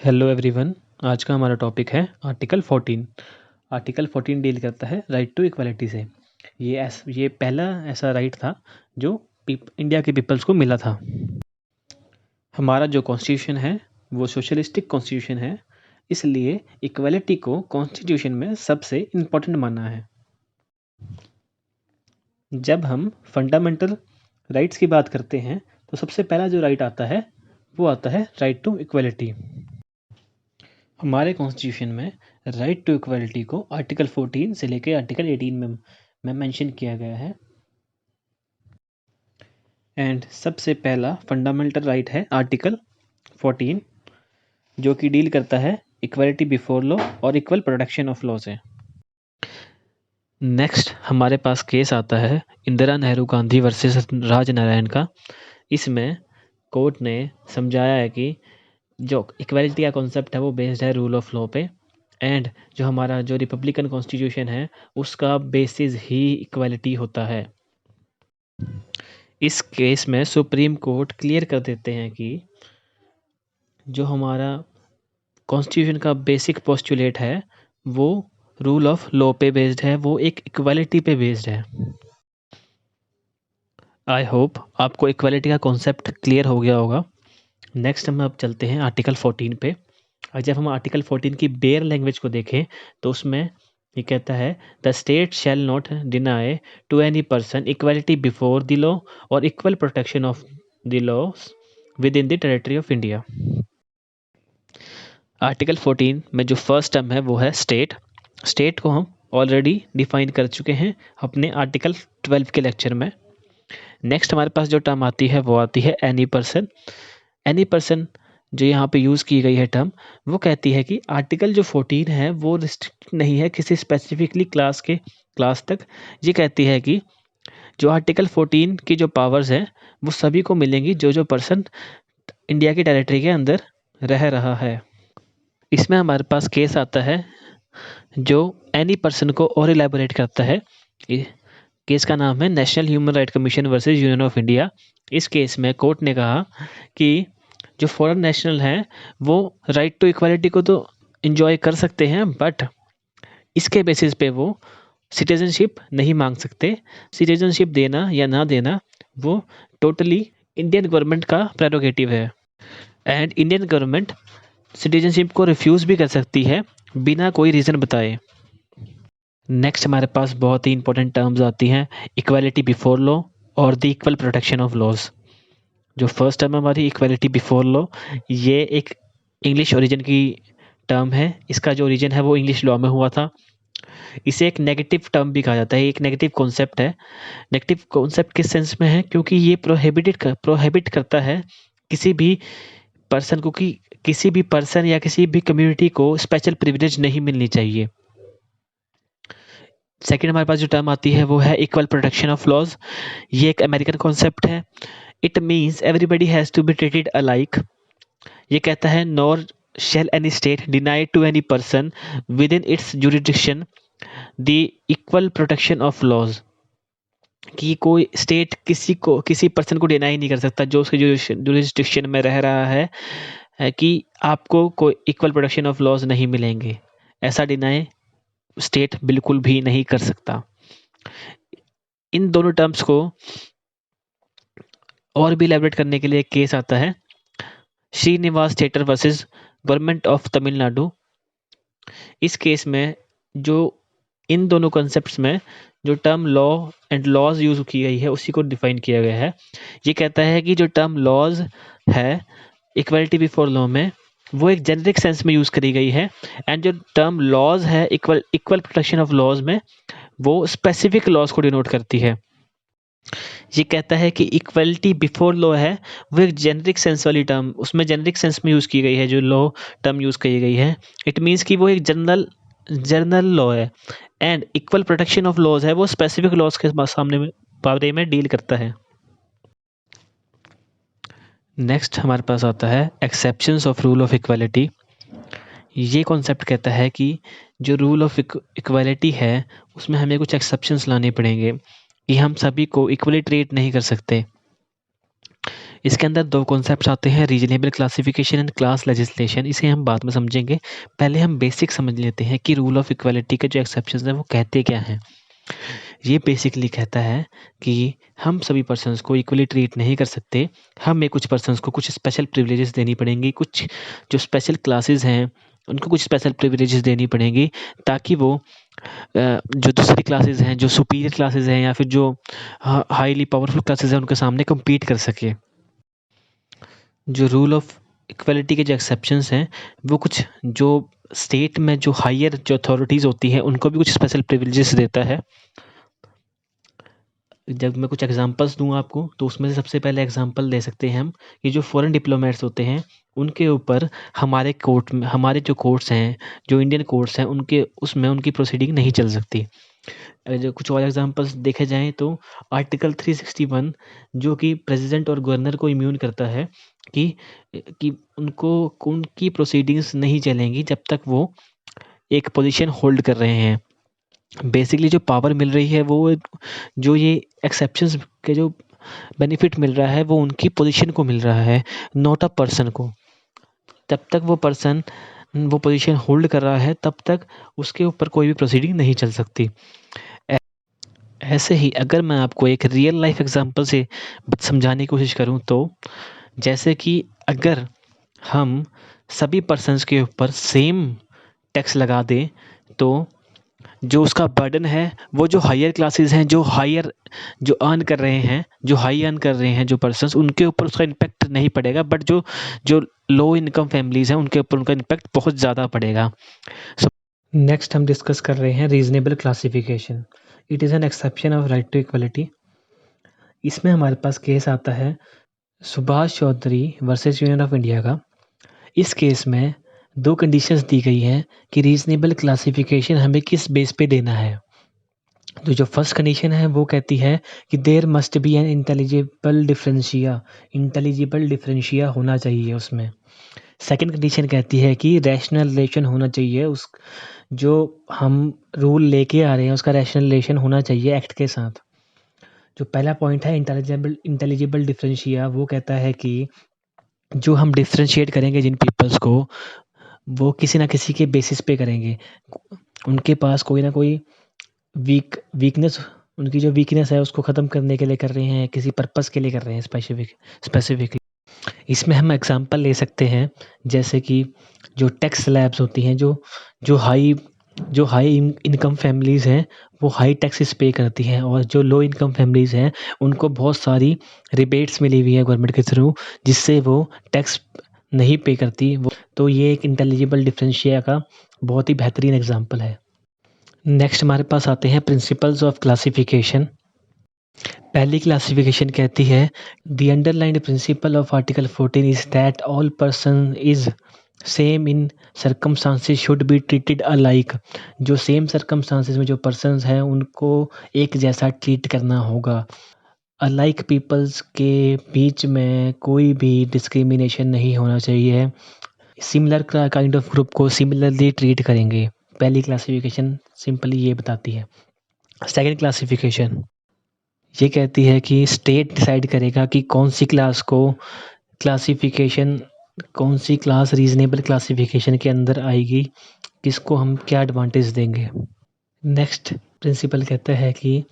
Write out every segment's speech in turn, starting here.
Hello everyone. आज का हमारा टॉपिक है आर्टिकल 14। आर्टिकल 14 डील करता है राइट टू इक्वालिटी से। ये पहला ऐसा राइट था जो इंडिया के पीपल्स को मिला था। हमारा जो कॉन्स्टिट्यूशन है वो सोशलिस्टिक कॉन्स्टिट्यूशन है, इसलिए इक्वालिटी को कॉन्स्टिट्यूशन में सबसे इम्पोर्टेंट माना है। जब हम फंडामेंटल राइट्स की बात करते हैं तो सबसे पहला जो राइट आता है वो आता है राइट टू इक्वालिटी। हमारे कॉन्स्टिट्यूशन में राइट टू इक्वालिटी को आर्टिकल 14 से लेकर आर्टिकल 18 में मेंशन किया गया है। एंड सबसे पहला फंडामेंटल राइट है आर्टिकल 14, जो कि डील करता है इक्वालिटी बिफोर लॉ और इक्वल प्रोटेक्शन ऑफ लॉ से। नेक्स्ट हमारे पास केस आता है इंदिरा नेहरू गांधी वर्सेस राज नारायण का। इसमें कोर्ट ने समझाया है कि जो इक्वालिटी का कॉन्सेप्ट है वो बेस्ड है रूल ऑफ लॉ पे, एंड जो हमारा जो रिपब्लिकन कॉन्स्टिट्यूशन है उसका बेसिस ही इक्वालिटी होता है। इस केस में सुप्रीम कोर्ट क्लियर कर देते हैं कि जो हमारा कॉन्स्टिट्यूशन का बेसिक पोस्टुलेट है वो रूल ऑफ लॉ पे बेस्ड है, वो एक इक्वालिटी पे बेस्ड है। आई होप आपको इक्वालिटी का कॉन्सेप्ट क्लियर हो गया होगा। नेक्स्ट हम अब चलते हैं आर्टिकल 14 पे। और जब हम आर्टिकल 14 की बेयर लैंग्वेज को देखें तो उसमें ये कहता है the state shall not deny to any person equality before the law और equal protection of the laws within the territory of India. Article 14 में जो फर्स्ट टर्म है वो है स्टेट। स्टेट को हम ऑलरेडी डिफाइन कर चुके हैं अपने आर्टिकल 12 के लेक्चर में। नेक्स्ट हमारे पास जो टर्म आती है वो आती है एनी पर्सन। एनी पर्सन जो यहाँ पे यूज़ की गई है टर्म, वो कहती है कि आर्टिकल जो 14 है वो रिस्ट्रिक्ट नहीं है किसी स्पेसिफिकली क्लास तक। ये कहती है कि जो आर्टिकल 14 की जो पावर्स हैं वो सभी को मिलेंगी जो पर्सन इंडिया की टेरिटरी के अंदर रह रहा है। इसमें हमारे पास केस आता है जो एनी पर्सन को और इलेबोरेट करता है। केस का नाम है national human right commission versus union of India. इस केस में कोर्ट ने कहा कि जो फॉरेन नेशनल हैं वो राइट टू इक्वालिटी को तो इंजॉय कर सकते हैं, बट इसके बेसिस पे वो सिटीजनशिप नहीं मांग सकते। सिटीजनशिप देना या ना देना वो टोटली इंडियन गवर्नमेंट का प्रेरोगेटिव है, एंड इंडियन गवर्नमेंट सिटीजनशिप को रिफ्यूज़ भी कर सकती है बिना कोई रीज़न बताए। नेक्स्ट हमारे पास बहुत ही इंपॉर्टेंट टर्म्स आती हैं इक्वालिटी बिफोर लॉ और the equal protection of laws. जो फर्स्ट टर्म है हमारी इक्वालिटी बिफोर लॉ, ये एक इंग्लिश ओरिजिन की टर्म है। इसका जो ओरिजिन है वो इंग्लिश लॉ में हुआ था। इसे एक नेगेटिव टर्म भी कहा जाता है, एक नेगेटिव कॉन्सेप्ट है। नेगेटिव कॉन्सेप्ट किस सेंस में है, क्योंकि ये प्रोहिबिट करता है किसी भी पर्सन को कि किसी भी पर्सन या किसी भी कम्युनिटी को स्पेशल प्रिविलेज नहीं मिलनी चाहिए। सेकेंड हमारे पास जो टर्म आती है वो है इक्वल प्रोटेक्शन ऑफ लॉज। ये एक अमेरिकन कॉन्सेप्ट है। It means everybody has to be treated alike. ये कहता है nor shall any state deny to any person within its jurisdiction the equal protection of laws। कि कोई स्टेट किसी person को डिनाई नहीं कर सकता जो उसके जुरिस्डिक्शन में रह रहा है कि आपको कोई इक्वल प्रोटेक्शन ऑफ लॉज नहीं मिलेंगे। ऐसा डिनाई स्टेट बिल्कुल भी नहीं कर सकता। इन दोनों टर्म्स को और भी इलैबोरेट करने के लिए एक केस आता है Srinivas theatre versus government of Tamil Nadu. इस केस में जो इन दोनों कॉन्सेप्ट्स में जो term law and laws use की गई है उसी को डिफाइन किया गया है। ये कहता है कि जो टर्म लॉज है इक्वालिटी बिफोर लॉ में वो एक जेनरिक सेंस में यूज करी गई है, एंड जो टर्म लॉज है इक्वल प्रोटेक्शन ऑफ लॉज में वो स्पेसिफिक लॉज को डिनोट करती है। ये कहता है कि इक्वलिटी बिफोर लॉ है वो एक जेनरिक सेंस वाली टर्म, उसमें जेनरिक सेंस में यूज़ की गई है जो लॉ टर्म यूज़ की गई है। इट मीन्स कि वो एक जनरल लॉ है, and equal protection of laws है वो स्पेसिफिक लॉज के बारे में डील करता है। नेक्स्ट हमारे पास आता है exceptions of rule of equality. ये कॉन्सेप्ट कहता है कि जो रूल ऑफ इक्वालिटी है उसमें हमें कुछ एक्सेप्शंस लाने पड़ेंगे कि हम सभी को इक्वली ट्रीट नहीं कर सकते। इसके अंदर दो कॉन्सेप्ट्स आते हैं, reasonable classification and class legislation. इसे हम बाद में समझेंगे, पहले हम बेसिक समझ लेते हैं कि रूल ऑफ इक्वालिटी के जो एक्सेप्शंस हैं वो कहते क्या हैं। ये बेसिकली कहता है कि हम सभी पर्सन्स को इक्वली ट्रीट नहीं कर सकते, हमें कुछ पर्सन्स को कुछ स्पेशल प्रिविलेजेस देनी पड़ेंगी, कुछ जो स्पेशल क्लासेस हैं उनको कुछ स्पेशल प्रिविलेजेस देनी पड़ेंगी, ताकि वो जो दूसरी क्लासेस हैं, जो सुपीरियर क्लासेस हैं या फिर जो हाईली पावरफुल क्लासेस हैं उनके सामने कम्पीट कर सके। जो रूल ऑफ इक्वलिटी के जो एक्सेप्शंस हैं वो कुछ जो स्टेट में जो हायर जो अथॉरिटीज़ होती हैं उनको भी कुछ स्पेशल प्रिविलेजेस देता है। जब मैं कुछ एग्जांपल्स दूं आपको तो उसमें से सबसे पहले एग्जांपल ले सकते हैं हम कि जो फॉरेन डिप्लोमेट्स होते हैं उनके ऊपर हमारे कोर्ट में, हमारे जो कोर्ट्स हैं, जो इंडियन कोर्ट्स हैं, उनके उसमें उनकी प्रोसीडिंग नहीं चल सकती। जो कुछ और एग्जांपल्स देखे जाएं तो आर्टिकल 361 जो कि प्रेसिडेंट और गवर्नर को इम्यून करता है कि उनको उनकी प्रोसीडिंग्स नहीं चलेंगी जब तक वो एक पोजीशन होल्ड कर रहे हैं। बेसिकली जो पावर मिल रही है वो जो ये एक्सेप्शंस के जो बेनिफिट मिल रहा है वो उनकी पोजीशन को मिल रहा है, नॉट अ पर्सन को। जब तक वो पर्सन वो पोजीशन होल्ड कर रहा है तब तक उसके ऊपर कोई भी प्रोसीडिंग नहीं चल सकती। ऐसे ही अगर मैं आपको एक रियल लाइफ एग्जांपल से समझाने की कोशिश करूं तो जैसे कि अगर हम सभी पर्सन्स के ऊपर सेम टैक्स लगा दें तो जो उसका बर्डन है वो जो हायर क्लासेस हैं, जो अर्न कर रहे हैं, जो हाई अर्न कर रहे हैं जो पर्सन्स, उनके ऊपर उसका इम्पैक्ट नहीं पड़ेगा, बट जो जो लो इनकम फैमिलीज हैं उनके ऊपर उनका इम्पैक्ट बहुत ज़्यादा पड़ेगा। नेक्स्ट हम डिस्कस कर रहे हैं reasonable classification. It is an exception of right to equality. इसमें हमारे पास केस आता है Subhash Chaudhary versus union of India का। इस केस में दो कंडीशंस दी गई हैं कि रीजनेबल क्लासिफिकेशन हमें किस बेस पे देना है। तो जो फर्स्ट कंडीशन है वो कहती है कि there must be an intelligible differentia होना चाहिए उसमें। सेकंड कंडीशन कहती है कि रैशनल रिलेशन होना चाहिए, उस जो हम रूल लेके आ रहे हैं उसका रैशनल रिलेशन होना चाहिए एक्ट के साथ। जो पहला पॉइंट है इंटेलिजिबल डिफरेंशिया, वो कहता है कि जो हम डिफ्रेंशिएट करेंगे जिन पीपल्स को, वो किसी ना किसी के बेसिस पे करेंगे। उनके पास कोई ना कोई वीकनेस, उनकी जो वीकनेस है उसको ख़त्म करने के लिए कर रहे हैं, किसी पर्पस के लिए कर रहे हैं स्पेसिफिकली। इसमें हम एग्जांपल ले सकते हैं जैसे कि जो टैक्स स्लैब्स होती हैं, जो हाई इनकम फैमिलीज़ हैं वो हाई टैक्सेस पे करती हैं, और जो लो इनकम फैमिलीज़ हैं उनको बहुत सारी रिबेट्स मिली हुई है गवर्नमेंट के थ्रू, जिससे वो टैक्स नहीं पे करती वो। तो ये एक इंटेलिजिबल डिफरेंशिया का बहुत ही बेहतरीन एग्जांपल है। नेक्स्ट हमारे पास आते हैं प्रिंसिपल्स ऑफ क्लासिफिकेशन। पहली क्लासिफिकेशन कहती है the underlined principle of article 14 is that all person is same in circumstances should be treated alike. जो सेम सर्कमस्टांसेस में जो पर्सन्स हैं उनको एक जैसा ट्रीट करना होगा। अलाइक पीपल्स के बीच में कोई भी डिस्क्रिमिनेशन नहीं होना चाहिए। सिमिलर काइंड ऑफ ग्रुप को सिमिलरली ट्रीट करेंगे। पहली क्लासिफिकेशन सिंपली ये बताती है। सेकंड क्लासिफिकेशन ये कहती है कि स्टेट डिसाइड करेगा कि कौन सी क्लास रीजनेबल क्लासिफिकेशन के अंदर आएगी, किसको हम क्या एडवांटेज देंगे। नेक्स्ट प्रिंसिपल कहता है कि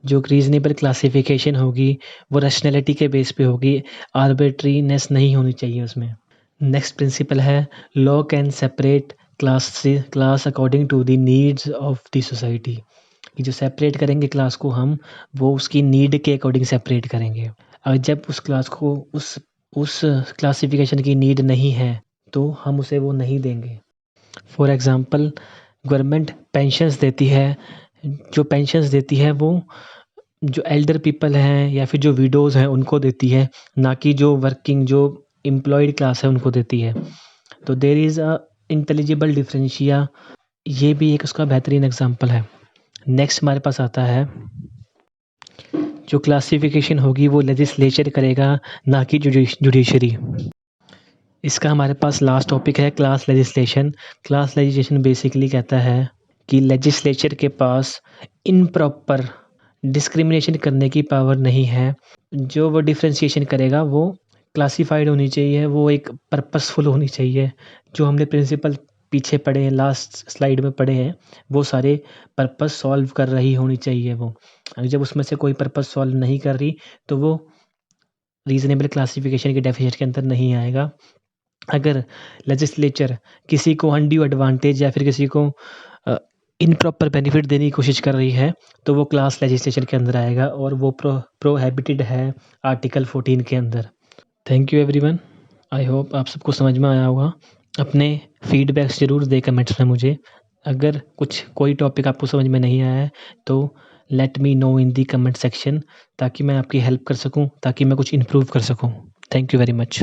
जो रीजनेबल क्लासिफिकेशन होगी वो रैशनैलिटी के बेस पे होगी, आर्बिट्रीनेस नहीं होनी चाहिए उसमें। नेक्स्ट प्रिंसिपल है law can separate class according to the needs of the society. कि जो सेपरेट करेंगे क्लास को हम, वो उसकी नीड के अकॉर्डिंग सेपरेट करेंगे। और जब उस क्लास को उस क्लासिफिकेशन की नीड नहीं है तो हम उसे वो नहीं देंगे। फॉर एग्ज़ाम्पल गवर्नमेंट पेंशन्स देती है, जो पेंशन्स देती है वो जो एल्डर पीपल हैं या फिर जो विडोज़ हैं उनको देती है, ना कि जो वर्किंग जो एम्प्लॉयड क्लास है उनको देती है। तो there is a intelligible differentia, ये भी एक उसका बेहतरीन एग्जांपल है। नेक्स्ट हमारे पास आता है जो क्लासिफिकेशन होगी वो लेजिस्लेचर करेगा, ना कि जुडिशरी। इसका हमारे पास लास्ट टॉपिक है class legislation. Class legislation basically कहता है कि लेजिस्लेचर के पास इनप्रॉपर डिस्क्रिमिनेशन करने की पावर नहीं है। जो वो डिफ्रेंशिएशन करेगा वो क्लासिफाइड होनी चाहिए, वो एक पर्पसफुल होनी चाहिए। जो हमने प्रिंसिपल पीछे पढ़े हैं, लास्ट स्लाइड में पढ़े हैं, वो सारे पर्पस सॉल्व कर रही होनी चाहिए वो। जब उसमें से कोई पर्पस सॉल्व नहीं कर रही तो वो रीजनेबल क्लासिफिकेशन के डेफिनेशन के अंदर नहीं आएगा। अगर लेजिस्लेचर किसी को अनड्यू एडवांटेज या फिर किसी को इनप्रॉपर बेनिफिट देने की कोशिश कर रही है तो वो क्लास लेजिस्लेशन के अंदर आएगा और वो प्रोहिबिटेड है आर्टिकल 14 के अंदर। Thank you everyone, I hope आप सबको समझ में आया होगा। अपने फीडबैक्स ज़रूर दें कमेंट्स में मुझे। अगर कुछ कोई टॉपिक आपको समझ में नहीं आया है तो लेट मी नो इन दी कमेंट सेक्शन, ताकि मैं आपकी हेल्प कर सकूं, ताकि मैं कुछ इम्प्रूव कर सकूं। Thank you very much.